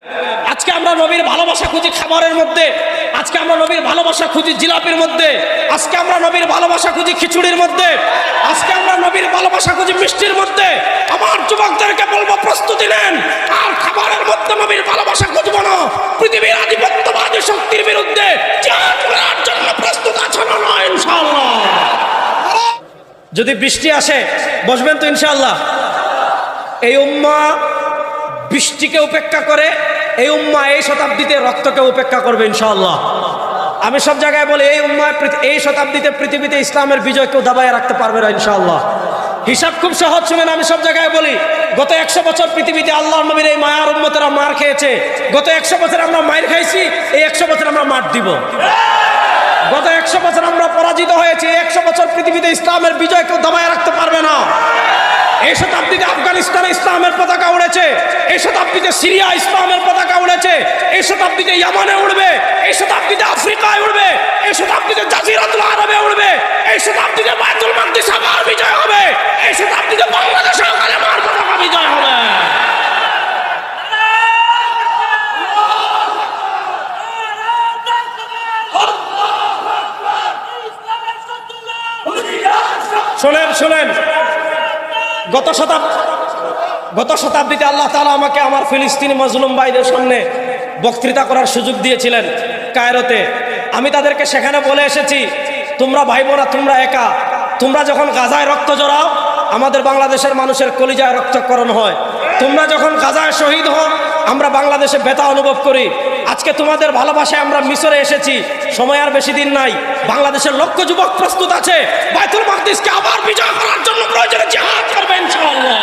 আজকে আমরা নবীর ভালোবাসা খুঁজি খাবারের মধ্যে, আজকে আমরা নবীর ভালোবাসা খুঁজি জিলাপির মধ্যে, আজকে আমরা নবীর ভালোবাসা খুঁজি খিচুড়ির মধ্যে, আজকে আমরা নবীর ভালোবাসা খুঁজি মিষ্টির মধ্যে। আমার যুবকদেরকে বলবো প্রস্তুতি নেন, আর খাবারের মধ্যে নবীর ভালোবাসা খুঁজবো না। পৃথিবীর আধিপত্যবাদী শক্তির বিরুদ্ধে জিহাদ করার জন্য প্রস্তুত আছেন না ইনশাআল্লাহ? যদি বৃষ্টি আসে বসবেন তো ইনশাআল্লাহ? এই উম্মাহ বৃষ্টিকে উপেক্ষা করে, এই উম্মাহ এই শতাব্দীতে রক্তকে উপেক্ষা করবে ইনশাআল্লাহ। আমি সব জায়গায় বলি এই উম্মাহ এই শতাব্দীতে পৃথিবীতে ইসলামের বিজয় কেউ দাবায় রাখতে পারবে না ইনশাআল্লাহ। হিসাব খুব সহজ, শুনেন আমি সব জায়গায় বলি, গত 100 বছর পৃথিবীতে আল্লাহর নবীর এই মায়ার উম্মতেরা মার খেয়েছে। গত 100 বছর আমরা মার খাইছি, এই 100 বছর আমরা মার দিব। গত 100 বছর আমরা পরাজিত হয়েছি, 100 বছর পৃথিবীতে ইসলামের বিজয় কেউ দাবায় রাখতে পারবে না। এই শতাব্দীতে আফগানিস্তানে ইসলামের পতাকা উড়েছে, এই শতাব্দীতে সিরিয়া ইসলামের পতাকা উড়েছে, এই শতাব্দীতে ইয়ামানে উড়বে, এই শতাব্দীতে আফ্রিকায় উড়বে, এই শতাব্দীতে জাজিরাতুল আরবে উড়বে, এই শতাব্দীতে বাইতুল মাকদিস আবার বিজয় হবে, এই শতাব্দীতে বাংলাদেশে কালেমার পতাকা বিজয় হবে। শোনেন শোনেন, গত শতাব্দীতে আল্লাহ তাআলা আমাকে আমার ফিলিস্তিনি মজলুম ভাইদের সামনে বক্তৃতা করার সুযোগ দিয়েছিলেন কায়রোতে। আমি তাদেরকে সেখানে বলে এসেছি, তোমরা ভাই বোনা, তোমরা একা, তোমরা যখন গাজায় রক্ত জড়াও আমাদের বাংলাদেশের মানুষের কলিজায় রক্তক্ষরণ হয়। তোমরা যখন গাজায় শহীদ হও আমরা বাংলাদেশে ব্যথা অনুভব করি। আজকে তোমাদের ভালোবাসায় আমরা মিশরে এসেছি, সময় আর বেশি দিন নাই, বাংলাদেশের লক্ষ যুবক প্রস্তুত আছে বাইতুল মাকদিসকে আবার বিজয় করার জন্য প্রয়োজনে জিহাদ করবে ইনশাআল্লাহ।